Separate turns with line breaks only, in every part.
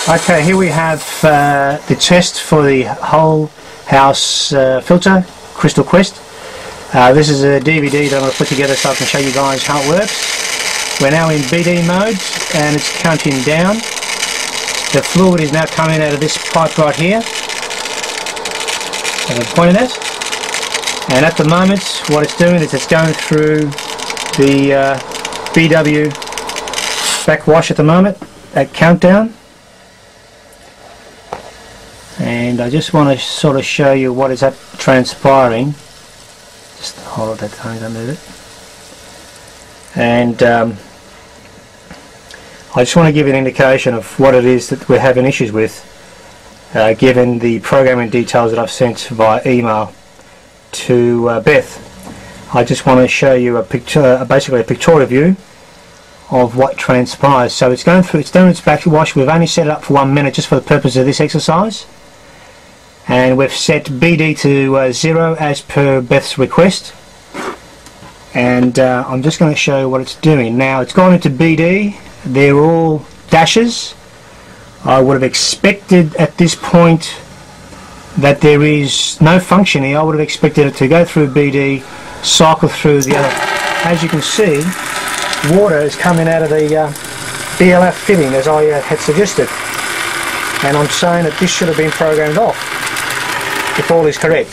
Okay, here we have the test for the whole house filter, Crystal Quest. This is a DVD that I'm going to put together so I can show you guys how it works. We're now in BD mode and it's counting down. The fluid is now coming out of this pipe right here, as I'm pointing at. And at the moment what it's doing is it's going through the BW backwash at the moment at countdown. And I just want to sort of show you what is transpiring. Just hold that down, don't move it. And I just want to give you an indication of what it is that we're having issues with, given the programming details that I've sent via email to Beth. I just want to show you a picture, basically a pictorial view of what transpires. So it's going through, it's done its backwash. We've only set it up for 1 minute just for the purpose of this exercise. And we've set BD to 0 as per Beth's request, and I'm just going to show you what it's doing. Now it's gone into BD, they're all dashes. I would have expected at this point that there is no function here. I would have expected it to go through BD, cycle through the other. As you can see, water is coming out of the BLF fitting as I had suggested, and I'm saying that this should have been programmed off if all is correct.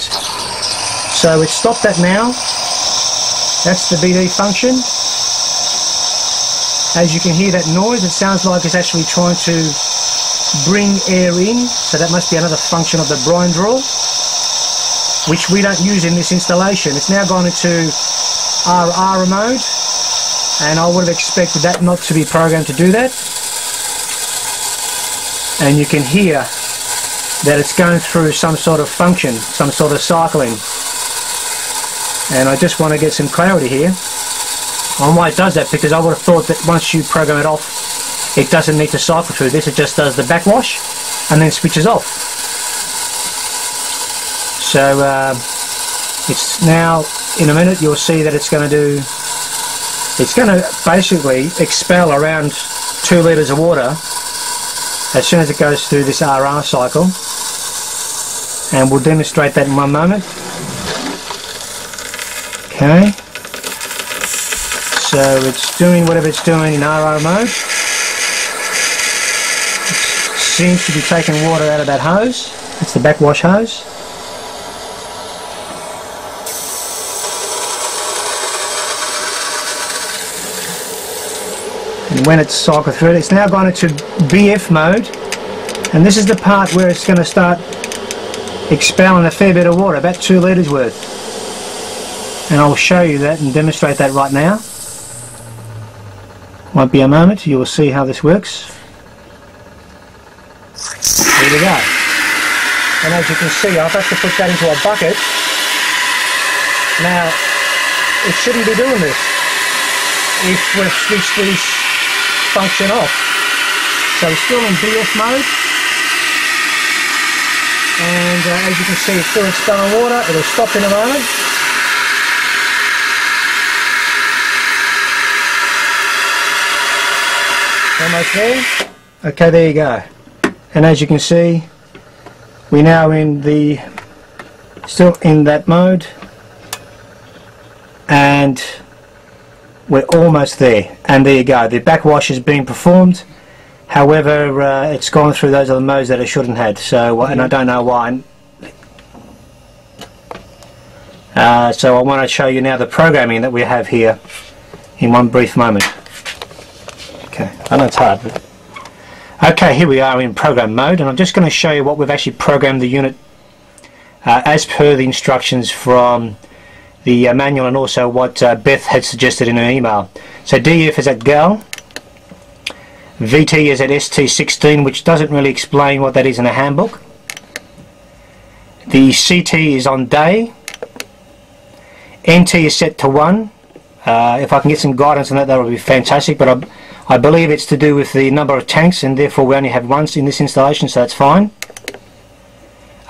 So it's stopped that now. That's the BD function. As you can hear that noise, it sounds like it's actually trying to bring air in, so that must be another function of the brine draw, which we don't use in this installation. It's now gone into RR mode, and I would have expected that not to be programmed to do that. And you can hear that it's going through some sort of function, some sort of cycling. And I just want to get some clarity here on why it does that, because I would have thought that once you program it off, it doesn't need to cycle through this, it just does the backwash and then switches off. So it's now, in a minute you'll see that it's going to do, it's going to basically expel around 2 litres of water as soon as it goes through this RR cycle, and we'll demonstrate that in 1 moment. Okay, so it's doing whatever it's doing in RR mode. It seems to be taking water out of that hose. It's the backwash hose. And when it's cycled through it, it's now gone into BF mode, and this is the part where it's going to start expelling a fair bit of water, about 2 litres worth. And I'll show you that and demonstrate that right now. Won't be a moment, you will see how this works. Here we go. And as you can see, I've got to put that into a bucket. Now, it shouldn't be doing this if we've switched this function off. So it's still in BF mode, and as you can see, it's still expelling water. It'll stop in a moment. Almost there. Okay, there you go. And as you can see, we're now in the, still in that mode, and we're almost there. And there you go, the backwash is being performed. However, it's gone through those other modes that it shouldn't have. So, and I don't know why. So I want to show you now the programming that we have here in one brief moment. Okay, I know it's hard, but okay, here we are in program mode, and I'm just going to show you what we've actually programmed the unit as per the instructions from the manual, and also what Beth had suggested in her email. So DF is at GAL, VT is at ST16, which doesn't really explain what that is in a handbook. The CT is on day, NT is set to 1. If I can get some guidance on that, that would be fantastic, but I believe it's to do with the number of tanks, and therefore we only have one in this installation, so that's fine.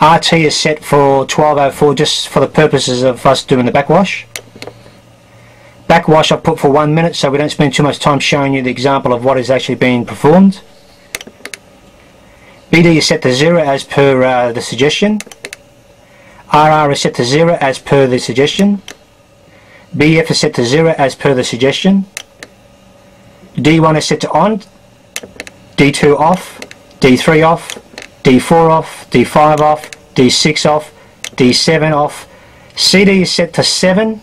RT is set for 1204 just for the purposes of us doing the backwash. Backwash I put for 1 minute so we don't spend too much time showing you the example of what is actually being performed. BD is set to 0 as per the suggestion. RR is set to 0 as per the suggestion. BF is set to 0 as per the suggestion. D1 is set to on. D2 off. D3 off. D4 off. D5 off. D6 off. D7 off. CD is set to 7.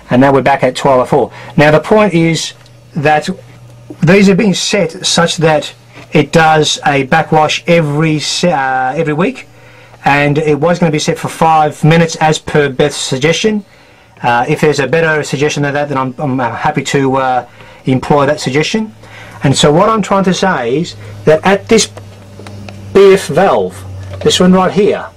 And now we're back at 1204. Now the point is that these are being set such that it does a backwash every week, and it was going to be set for 5 minutes as per Beth's suggestion. If there's a better suggestion than that, then I'm happy to employ that suggestion. And so what I'm trying to say is that at this BF valve, this one right here,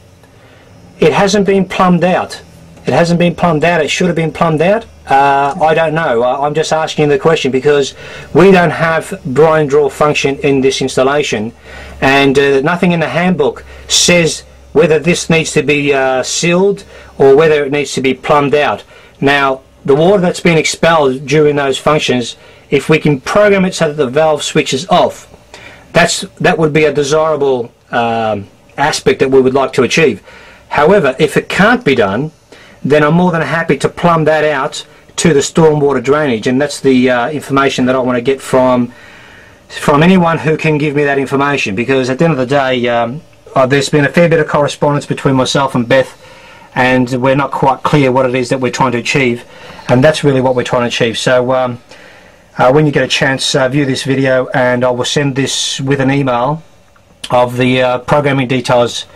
it hasn't been plumbed out. It hasn't been plumbed out. It should have been plumbed out. I don't know. I'm just asking the question because we don't have dry and draw function in this installation, and nothing in the handbook says whether this needs to be sealed or whether it needs to be plumbed out. Now, the water that's been expelled during those functions, if we can program it so that the valve switches off, that would be a desirable aspect that we would like to achieve. However, if it can't be done, then I'm more than happy to plumb that out to the stormwater drainage, and that's the information that I want to get from anyone who can give me that information, because at the end of the day there's been a fair bit of correspondence between myself and Beth, and we're not quite clear what it is that we're trying to achieve, and that's really what we're trying to achieve. So when you get a chance, view this video, and I will send this with an email of the programming details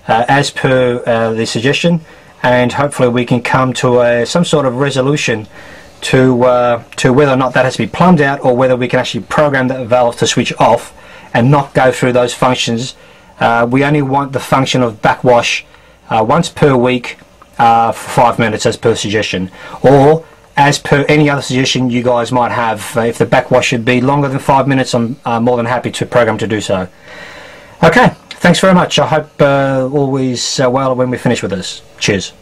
as per the suggestion, and hopefully we can come to some sort of resolution to whether or not that has to be plumbed out, or whether we can actually program that valve to switch off and not go through those functions. We only want the function of backwash once per week for 5 minutes as per suggestion, or as per any other suggestion you guys might have. If the backwash should be longer than 5 minutes, I'm more than happy to program to do so. Okay, thanks very much. I hope all is well when we finish with this. Cheers.